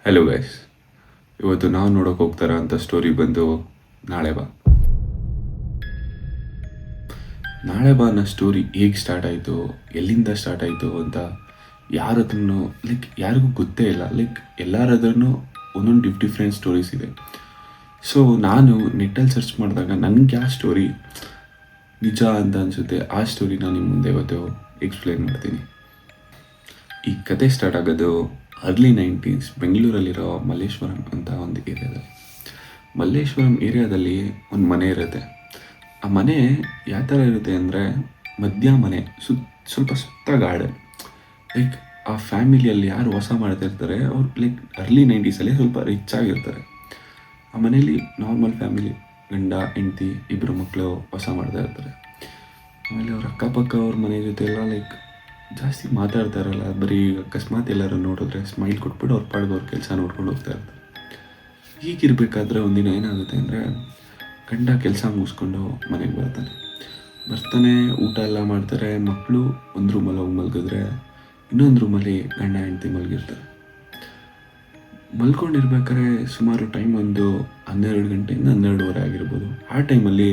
Hello guys, ಇವತ್ತು ನಾವು ನೋಡೋಕೆ ಹೋಗ್ತಾರ ಅಂತ ಸ್ಟೋರಿ ಬಂದು ನಾಳೆ ಬಾ. ನಾಳೆ ಬಾ ಅನ್ನೋ ಸ್ಟೋರಿ ಹೇಗೆ ಸ್ಟಾರ್ಟ್ ಆಯಿತು, ಎಲ್ಲಿಂದ ಸ್ಟಾರ್ಟ್ ಆಯಿತು ಅಂತ ಯಾರದ್ರೂ ಯಾರಿಗೂ ಗೊತ್ತೇ ಇಲ್ಲ. ಎಲ್ಲರದ್ರೂ ಒಂದೊಂದು ಡಿಫ್ರೆಂಟ್ ಸ್ಟೋರೀಸ್ ಇದೆ. ಸೊ ನಾನು ನೆಟ್ಟಲ್ಲಿ ಸರ್ಚ್ ಮಾಡಿದಾಗ ನನಗೆ ಆ ಸ್ಟೋರಿ ನಿಜ ಅಂತ ಅನಿಸುತ್ತೆ. ಆ ಸ್ಟೋರಿ ನಾನು ನಿಮ್ಮ ಮುಂದೆ ಇವತ್ತು ಎಕ್ಸ್ಪ್ಲೇನ್ ಮಾಡ್ತೀನಿ. ಈ ಕತೆ ಸ್ಟಾರ್ಟ್ ಆಗೋದು ಅರ್ಲಿ 90s ಬೆಂಗಳೂರಲ್ಲಿರೋ ಮಲ್ಲೇಶ್ವರಂ ಅಂತ ಒಂದು ಏರಿಯಾದಲ್ಲಿ. ಮಲ್ಲೇಶ್ವರಂ ಏರಿಯಾದಲ್ಲಿ ಒಂದು ಮನೆ ಇರುತ್ತೆ. ಆ ಮನೆ ಯಾವ ಥರ ಇರುತ್ತೆ ಅಂದರೆ ಮಧ್ಯ ಮನೆ, ಸ್ವಲ್ಪ ಸುತ್ತ ಗಾರ್ಡನ್. ಆ ಫ್ಯಾಮಿಲಿಯಲ್ಲಿ ಯಾರು ವಾಸ ಮಾಡ್ತಿರ್ತಾರೆ ಅವ್ರು ಅರ್ಲಿ 90sಲ್ಲಿ ಸ್ವಲ್ಪ ರಿಚ್ ಆಗಿರ್ತಾರೆ. ಆ ಮನೇಲಿ ನಾರ್ಮಲ್ ಫ್ಯಾಮಿಲಿ, ಗಂಡ ಹೆಂಡತಿ ಇಬ್ಬರು ಮಕ್ಕಳು ವಾಸ ಮಾಡ್ತಾ ಇರ್ತಾರೆ. ಆಮೇಲೆ ಅವ್ರ ಅಕ್ಕಪಕ್ಕ ಅವ್ರ ಮನೆ ಜೊತೆ ಎಲ್ಲ ಜಾಸ್ತಿ ಮಾತಾಡ್ತಾ ಇರಲ್ಲ. ಬರೀ ಅಕಸ್ಮಾತ್ ಎಲ್ಲರೂ ನೋಡಿದ್ರೆ ಸ್ಮೈಲ್ ಕೊಟ್ಬಿಟ್ಟು ಅವ್ರ ಪಾಡ್ಗೆ ಅವ್ರ ಕೆಲಸ ನೋಡ್ಕೊಂಡು ಹೋಗ್ತಾ ಇರ್ತಾರೆ. ಹೀಗಿರ್ಬೇಕಾದ್ರೆ ಒಂದಿನ ಏನಾಗುತ್ತೆ ಅಂದರೆ ಗಂಡ ಕೆಲಸ ಮುಗಿಸ್ಕೊಂಡು ಮನೆಗೆ ಬರ್ತಾನೆ, ಊಟ ಎಲ್ಲ ಮಾಡ್ತಾರೆ. ಮಕ್ಕಳು ಒಂದು ರೂಮಲ್ಲಿ ಹೋಗಿ ಮಲಗಿದ್ರೆ ಇನ್ನೊಂದು ರೂಮಲ್ಲಿ ಗಂಡ ಹೆಂಡತಿ ಮಲಗಿರ್ತಾರೆ. ಮಲ್ಕೊಂಡಿರ್ಬೇಕಾದ್ರೆ ಸುಮಾರು ಟೈಮ್ ಒಂದು 12 ಗಂಟೆಯಿಂದ 12:30 ಆಗಿರ್ಬೋದು. ಆ ಟೈಮಲ್ಲಿ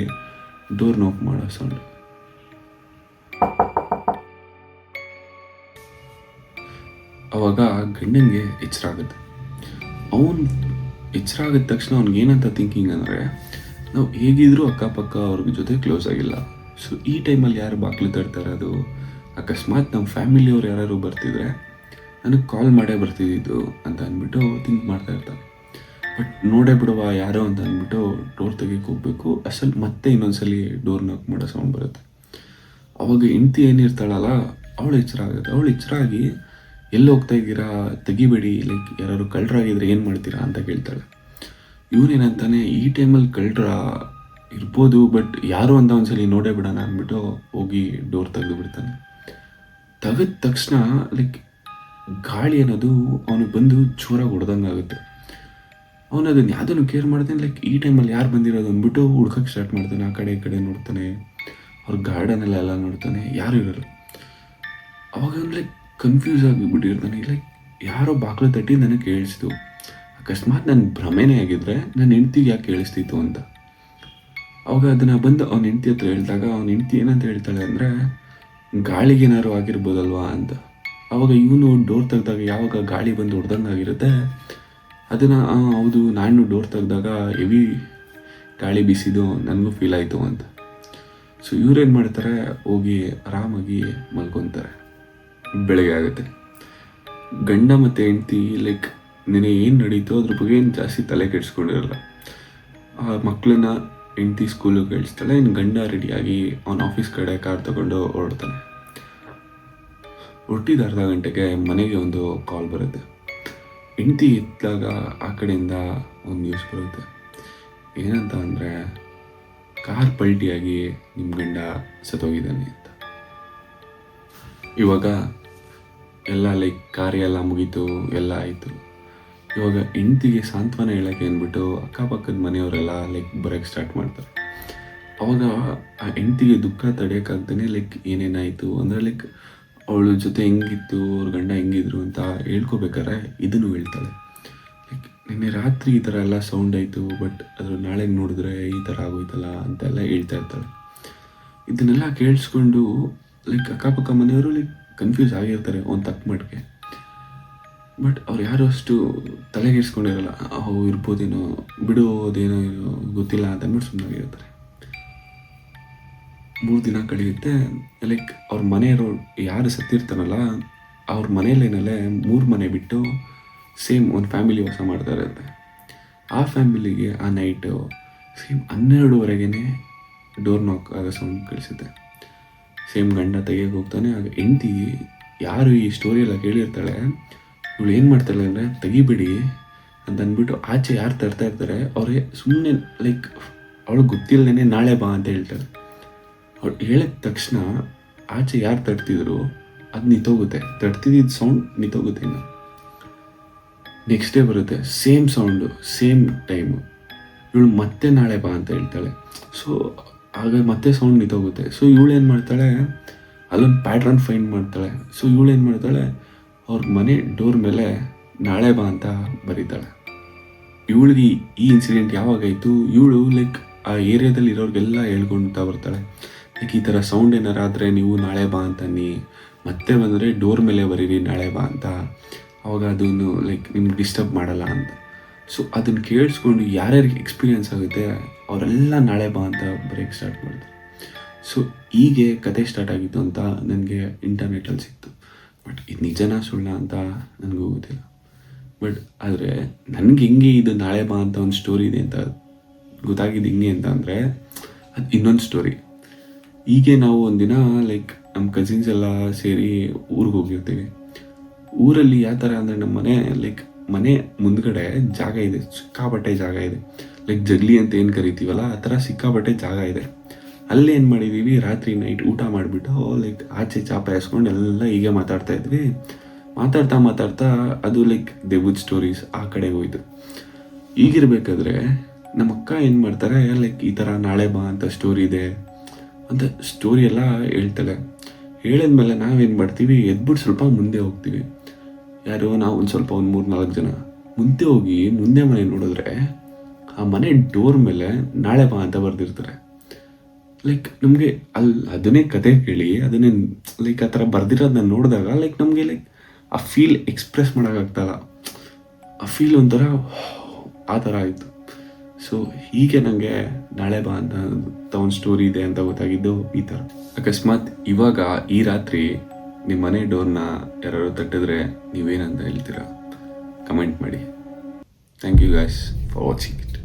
ಡೋರ್ ನಾಕ್ ಮಾಡೋ ಸೌಂಡ್. ಅವಾಗ ಗಂಡನಿಗೆ ಎಚ್ಚರ ಆಗುತ್ತೆ. ಎಚ್ಚರ ಆಗಿದ ತಕ್ಷಣ ಅವ್ನಿಗೆ ಏನಂತ ಥಿಂಕಿಂಗ್ ಅಂದರೆ, ನಾವು ಹೇಗಿದ್ರೂ ಅಕ್ಕಪಕ್ಕ ಅವ್ರ ಜೊತೆ ಕ್ಲೋಸ್ ಆಗಿಲ್ಲ. ಸೊ ಈ ಟೈಮಲ್ಲಿ ಯಾರು ಬಾಗಿಲು ತಡ್ತಾರೆ, ಅದು ಅಕಸ್ಮಾತ್ ನಮ್ಮ ಫ್ಯಾಮಿಲಿಯವ್ರು ಯಾರು ಬರ್ತಿದ್ರೆ ನನಗೆ ಕಾಲ್ ಮಾಡೇ ಬರ್ತಿದ್ದಿದ್ದು ಅಂತ ಅಂದ್ಬಿಟ್ಟು ಥಿಂಕ್ ಮಾಡ್ತಾ ಇರ್ತಾರೆ. ಬಟ್ ನೋಡೇ ಬಿಡುವ ಯಾರೋ ಅಂತ ಅಂದ್ಬಿಟ್ಟು ಡೋರ್ ತೆಗಿಯಕ್ಕೆ ಹೋಗ್ಬೇಕು. ಅಸಲು ಮತ್ತೆ ಇನ್ನೊಂದ್ಸಲಿ ಡೋರ್ ನಾಕ್ ಮಾಡೋ ಸೌಂಡ್ ಬರುತ್ತೆ. ಅವಾಗ ಹೆಂಡತಿ ಏನಿರ್ತಾಳಲ್ಲ ಅವಳು ಎಚ್ಚರ ಆಗುತ್ತೆ. ಅವಳು ಎಚ್ಚರ ಆಗಿ ಎಲ್ಲಿ ಹೋಗ್ತಾ ಇದ್ದೀರಾ, ತೆಗಿಬೇಡಿ, ಯಾರು ಕಳ್ಳರಾಗಿದ್ರೆ ಏನು ಮಾಡ್ತೀರಾ ಅಂತ ಕೇಳ್ತಾಳೆ. ಇವನೇನಂತಾನೆ, ಈ ಟೈಮಲ್ಲಿ ಕಳ್ಳರ ಇರ್ಬೋದು, ಬಟ್ ಯಾರು ಅಂತ ಒಂದ್ಸಲಿ ನೋಡೇ ಬಿಡೋಣ ಅಂದ್ಬಿಟ್ಟು ಹೋಗಿ ಡೋರ್ ತೆಗೆದು ಬಿಡ್ತಾನೆ. ತೆಗೆದ ತಕ್ಷಣ ಗಾಳಿ ಅನ್ನೋದು ಅವನಿಗೆ ಬಂದು ಜೋರಾಗಿ ಹೊಡೆದಂಗೆ ಆಗುತ್ತೆ. ಅವನು ಅದನ್ನು ಯಾವುದನ್ನು ಕೇರ್ ಮಾಡ್ತಾನೆ. ಈ ಟೈಮಲ್ಲಿ ಯಾರು ಬಂದಿರೋದು ಅಂದ್ಬಿಟ್ಟು ಹುಡ್ಕಕ್ಕೆ ಸ್ಟಾರ್ಟ್ ಮಾಡ್ತಾನೆ. ಆ ಕಡೆ ಈ ಕಡೆ ನೋಡ್ತಾನೆ, ಅವ್ರ ಗಾರ್ಡನಲ್ಲೆಲ್ಲ ನೋಡ್ತಾನೆ, ಯಾರು ಇರೋರು. ಅವಾಗ ಕನ್ಫ್ಯೂಸ್ ಆಗಿಬಿಟ್ಟಿರ್ತಾನೆ. ಯಾರೋ ಬಾಗಿಲು ತಟ್ಟಿ ನನಗೆ ಕೇಳಿಸ್ತು. ಅಕಸ್ಮಾತ್ ನನ್ನ ಭ್ರಮೆನೇ ಆಗಿದ್ರೆ ನನ್ನ ಹೆಂಡ್ತಿಗೆ ಯಾಕೆ ಕೇಳಿಸ್ತಿತ್ತು ಅಂತ. ಅವಾಗ ಅದನ್ನು ಬಂದು ಅವನ ಹೆಂಡ್ತಿ ಹತ್ರ ಹೇಳಿದಾಗ ಅವನ ಹೆಂಡ್ತಿ ಏನಂತ ಹೇಳ್ತಾಳೆ ಅಂದರೆ, ಗಾಳಿಗೇನಾದ್ರು ಆಗಿರ್ಬೋದಲ್ವಾ ಅಂತ. ಅವಾಗ ಇವನು ಡೋರ್ ತೆಗೆದಾಗ ಯಾವಾಗ ಗಾಳಿ ಬಂದು ಹೊಡೆದಂಗೆ ಆಗಿರುತ್ತೆ, ಅದನ್ನು ಹೌದು, ನಾನು ಡೋರ್ ತೆಗೆದಾಗ ಹೆವಿ ಗಾಳಿ ಬೀಸಿದ್ದು ನನಗೂ ಫೀಲ್ ಆಯಿತು ಅಂತ. ಸೊ ಇವ್ರೇನು ಮಾಡ್ತಾರೆ, ಹೋಗಿ ಆರಾಮಾಗಿ ಮಲ್ಕೊತಾರೆ. ಬೆಳಗ್ಗೆ ಆಗುತ್ತೆ. ಗಂಡ ಮತ್ತು ಹೆಂಡ್ತಿ ನೆನೆ ಏನು ನಡೀತೋ ಅದ್ರ ಬಗ್ಗೆ ಏನು ಜಾಸ್ತಿ ತಲೆ ಕೆಡಿಸ್ಕೊಂಡಿರಲ್ಲ. ಆ ಮಕ್ಕಳನ್ನ ಹೆಂಡ್ತಿ ಸ್ಕೂಲಿಗೆ ಕಳಿಸ್ತಾಳೆ. ಇನ್ನು ಗಂಡ ರೆಡಿಯಾಗಿ ಅವನ ಆಫೀಸ್ ಕಡೆ ಕಾರ್ ತಗೊಂಡು ಹೊರಡ್ತಾನೆ. ಹೊರಟಿದ ಅರ್ಧ ಗಂಟೆಗೆ ಮನೆಗೆ ಒಂದು ಕಾಲ್ ಬರುತ್ತೆ. ಹೆಂಡ್ತಿ ಎತ್ತಾಗ ಆ ಕಡೆಯಿಂದ ಒಂದು ನ್ಯೂಸ್ ಬರುತ್ತೆ. ಏನಂತ ಅಂದರೆ, ಕಾರ್ ಪಲ್ಟಿಯಾಗಿ ನಿಮ್ಮ ಗಂಡ ಸತ್ತೋಗಿದ್ದಾನೆ ಅಂತ. ಇವಾಗ ಎಲ್ಲ ಕಾರ್ಯ ಎಲ್ಲ ಮುಗೀತು, ಎಲ್ಲ ಆಯಿತು. ಇವಾಗ ಹೆಂಡ್ತಿಗೆ ಸಾಂತ್ವನ ಹೇಳೋಕ್ಕೆ ಅಂದ್ಬಿಟ್ಟು ಅಕ್ಕಪಕ್ಕದ ಮನೆಯವರೆಲ್ಲ ಬರೋಕ್ಕೆ ಸ್ಟಾರ್ಟ್ ಮಾಡ್ತಾರೆ. ಅವಾಗ ಆ ಹೆಂಡ್ತಿಗೆ ದುಃಖ ತಡೆಯೋಕ್ಕಾಗ್ದೇ ಏನೇನಾಯಿತು ಅಂದರೆ ಅವಳ ಜೊತೆ ಹೆಂಗಿತ್ತು, ಅವ್ರ ಗಂಡ ಹೆಂಗಿದ್ರು ಅಂತ ಹೇಳ್ಕೊಬೇಕಾರೆ ಇದನ್ನು ಹೇಳ್ತಾಳೆ. ನಿನ್ನೆ ರಾತ್ರಿ ಈ ಥರ ಎಲ್ಲ ಸೌಂಡ್ ಆಯಿತು, ಬಟ್ ಅದ್ರ ನಾಳೆಗೆ ನೋಡಿದ್ರೆ ಈ ಥರ ಆಗೋಯ್ತಲ್ಲ ಅಂತೆಲ್ಲ ಹೇಳ್ತಾ ಇರ್ತಾಳೆ. ಇದನ್ನೆಲ್ಲ ಕೇಳಿಸ್ಕೊಂಡು ಅಕ್ಕಪಕ್ಕ ಮನೆಯವರು ಕನ್ಫ್ಯೂಸ್ ಆಗಿರ್ತಾರೆ ಒಂದು ತಕ್ಕ ಮಟ್ಟಿಗೆ. ಬಟ್ ಅವ್ರು ಯಾರು ಅಷ್ಟು ತಲೆಗೆಡ್ಸ್ಕೊಂಡಿರಲ್ಲ. ಅವು ಇರ್ಬೋದೇನೋ, ಬಿಡೋದೇನೋ ಗೊತ್ತಿಲ್ಲ ಅಂತ ಅಂದ್ಬಿಟ್ಟು ಸುಮ್ಮನಾಗಿರ್ತಾರೆ. 3 ದಿನ ಕಳೆಯುತ್ತೆ. ಅವ್ರ ಮನೆಯವರು ಯಾರು ಸತ್ತಿರ್ತಾರಲ್ಲ ಅವ್ರ ಮನೆಯಲ್ಲೇನಲ್ಲೇ 3 ಮನೆ ಬಿಟ್ಟು ಸೇಮ್ ಒಂದು ಫ್ಯಾಮಿಲಿ ವಾಸ ಮಾಡ್ತಾ ಇರುತ್ತೆ. ಆ ಫ್ಯಾಮಿಲಿಗೆ ಆ ನೈಟು ಸೇಮ್ 12:30ಗೆ ಡೋರ್ ನಾಕ್ ಆಗೋ ಸೌಂಡ್ ಕಳಿಸುತ್ತೆ. ಸೇಮ್ ಗಂಡ ತೆಗಿಯೋಕೆ ಹೋಗ್ತಾನೆ. ಆಗ ಹೆಂಡ್ತಿ ಯಾರು ಈ ಸ್ಟೋರಿಯೆಲ್ಲ ಕೇಳಿರ್ತಾಳೆ, ಇವಳು ಏನು ಮಾಡ್ತಾಳೆ ಅಂದರೆ, ತೆಗಿಬೇಡಿ ಅಂತ ಅಂದ್ಬಿಟ್ಟು ಆಚೆ ಯಾರು ತರ್ತಾ ಇರ್ತಾರೆ ಅವ್ರಿಗೆ ಸುಮ್ಮನೆ ಅವಳಿಗೆ ಗೊತ್ತಿಲ್ಲದೇ ನಾಳೆ ಬಾ ಅಂತ ಹೇಳ್ತಾಳೆ. ಅವಳು ಹೇಳಿದ ತಕ್ಷಣ ಆಚೆ ಯಾರು ತಡ್ತಿದ್ರು ಅದು ನಿಂತೋಗುತ್ತೆ. ತಡ್ತಿದ್ದ ಸೌಂಡ್ ನಿಂತೋಗುತ್ತೆ. ಇನ್ನು ನೆಕ್ಸ್ಟ್ ಡೇ ಬರುತ್ತೆ, ಸೇಮ್ ಸೌಂಡು, ಸೇಮ್ ಟೈಮು. ಇವಳು ಮತ್ತೆ ನಾಳೆ ಬಾ ಅಂತ ಹೇಳ್ತಾಳೆ. ಸೊ ಆಗ ಮತ್ತೆ ಸೌಂಡ್ ನಿಂತೋಗುತ್ತೆ. ಸೊ ಇವಳು ಏನು ಮಾಡ್ತಾಳೆ, ಅಲ್ಲೊಂದು ಪ್ಯಾಟ್ರನ್ ಫೈಂಡ್ ಮಾಡ್ತಾಳೆ. ಸೊ ಇವಳು ಏನು ಮಾಡ್ತಾಳೆ, ಅವ್ರ ಮನೆ ಡೋರ್ ಮೇಲೆ ನಾಳೆ ಬಾ ಅಂತ ಬರೀತಾಳೆ. ಇವಳಿಗೆ ಈ ಇನ್ಸಿಡೆಂಟ್ ಯಾವಾಗಾಯಿತು, ಇವಳು ಲೈಕ್ ಆ ಏರಿಯಾದಲ್ಲಿ ಇರೋರಿಗೆಲ್ಲ ಹೇಳ್ಕೊಳ್ತಾ ಬರ್ತಾಳೆ, ಲೈಕ್ ಈ ಥರ ಸೌಂಡ್ ಏನಾರು ಆದರೆ ನೀವು ನಾಳೆ ಬಾ ಅಂತನ್ನಿ, ಮತ್ತೆ ಬಂದರೆ ಡೋರ್ ಮೇಲೆ ಬರೀರಿ ನಾಳೆ ಬಾ ಅಂತ, ಅವಾಗ ಅದನ್ನು ಲೈಕ್ ನಿಮ್ಗೆ ಡಿಸ್ಟರ್ಬ್ ಮಾಡಲ್ಲ ಅಂತ. ಸೊ ಅದನ್ನು ಕೇಳಿಸ್ಕೊಂಡು ಯಾರ್ಯಾರಿಗೆ ಎಕ್ಸ್ಪೀರಿಯನ್ಸ್ ಆಗುತ್ತೆ ಅವರೆಲ್ಲ ನಾಳೆ ಬಾ ಅಂತ ಬರೆಯೋಕ್ಕೆ ಸ್ಟಾರ್ಟ್ ಮಾಡ್ತಾರೆ. ಸೊ ಹೀಗೆ ಕತೆ ಸ್ಟಾರ್ಟ್ ಆಗಿತ್ತು ಅಂತ ನನಗೆ ಇಂಟರ್ನೆಟಲ್ಲಿ ಸಿಕ್ತು. ಬಟ್ ಇದು ನಿಜನಾ ಸುಳ್ಳ ಅಂತ ನನಗೂ ಗೊತ್ತಿಲ್ಲ. ಬಟ್ ಆದರೆ ನನಗೆ ಹೆಂಗೆ ಇದು ನಾಳೆ ಬಾ ಅಂತ ಒಂದು ಸ್ಟೋರಿ ಇದೆ ಅಂತ ಗೊತ್ತಾಗಿದ್ದು ಹೆಂಗೆ ಅಂತ ಅಂದರೆ, ಅದು ಇನ್ನೊಂದು ಸ್ಟೋರಿ. ಹೀಗೆ ನಾವು ಒಂದಿನ ಲೈಕ್ ನಮ್ಮ ಕಸಿನ್ಸ್ ಎಲ್ಲ ಸೇರಿ ಊರಿಗೆ ಹೋಗಿರ್ತೀವಿ. ಊರಲ್ಲಿ ಯಾವ ಥರ ಅಂದರೆ ನಮ್ಮ ಮನೆ ಮುಂದ್ಗಡೆ ಜಾಗ ಇದೆ, ಸಿಕ್ಕಾಪಟ್ಟೆ ಜಾಗ ಇದೆ. ಲೈಕ್ ಜಗ್ಲಿ ಅಂತ ಏನು ಕರಿತೀವಲ್ಲ ಆ ಥರ ಸಿಕ್ಕಾಪಟ್ಟೆ ಜಾಗ ಇದೆ. ಅಲ್ಲೇ ಏನು ಮಾಡಿದ್ದೀವಿ, ರಾತ್ರಿ ನೈಟ್ ಊಟ ಮಾಡಿಬಿಟ್ಟು ಲೈಕ್ ಆಚೆ ಚಾಪ ಎಸ್ಕೊಂಡು ಎಲ್ಲ ಹೀಗೆ ಮಾತಾಡ್ತಾ ಇದ್ವಿ. ಮಾತಾಡ್ತಾ ಅದು ಲೈಕ್ ದೆವ್ವದ ಸ್ಟೋರೀಸ್ ಆ ಕಡೆಗೆ ಹೋಯ್ತು. ಈಗಿರ್ಬೇಕಾದ್ರೆ ನಮ್ಮ ಅಕ್ಕ ಏನು ಮಾಡ್ತಾರೆ, ಲೈಕ್ ಈ ಥರ ನಾಳೆ ಬಾ ಅಂತ ಸ್ಟೋರಿ ಇದೆ ಅಂತ ಸ್ಟೋರಿ ಎಲ್ಲ ಹೇಳ್ತಾಳೆ. ಹೇಳಿದ್ಮೇಲೆ ನಾವೇನು ಮಾಡ್ತೀವಿ, ಎದ್ಬಿಟ್ಟು ಸ್ವಲ್ಪ ಮುಂದೆ ಹೋಗ್ತೀವಿ. ಯಾರು ನಾವು ಒಂದು ಸ್ವಲ್ಪ ಒಂದು 3-4 ಜನ ಮುಂದೆ ಹೋಗಿ ಮುಂದೆ ಮನೆ ನೋಡಿದ್ರೆ ಆ ಮನೆ ಡೋರ್ ಮೇಲೆ ನಾಳೆ ಬಾ ಅಂತ ಬರೆದಿರ್ತಾರೆ. ಲೈಕ್ ನಮಗೆ ಅದನ್ನೇ ಕತೆ ಕೇಳಿ ಅದನ್ನೇ ಲೈಕ್ ಆ ಥರ ಬರ್ದಿರೋದನ್ನ ನೋಡಿದಾಗ ಲೈಕ್ ನಮಗೆ ಲೈಕ್ ಆ ಫೀಲ್ ಎಕ್ಸ್ಪ್ರೆಸ್ ಮಾಡೋಕ್ಕಾಗ್ತಾಯಿಲ್ಲ. ಆ ಫೀಲ್ ಒಂಥರ ಆ ಥರ ಆಯಿತು. ಸೊ ಹೀಗೆ ನನಗೆ ನಾಳೆ ಬಾ ಅಂತ ಒಂದು ಸ್ಟೋರಿ ಇದೆ ಅಂತ ಗೊತ್ತಾಗಿದ್ದು ಈ ಥರ. ಅಕಸ್ಮಾತ್ ಇವಾಗ ಈ ರಾತ್ರಿ ನಿಮ್ಮ ಮನೆ ಡೋರ್ನ ಯಾರು ತಟ್ಟಿದ್ರೆ ನೀವೇನಂತ ಹೇಳ್ತೀರಾ? ಕಮೆಂಟ್ ಮಾಡಿ. Thank you guys for watching it.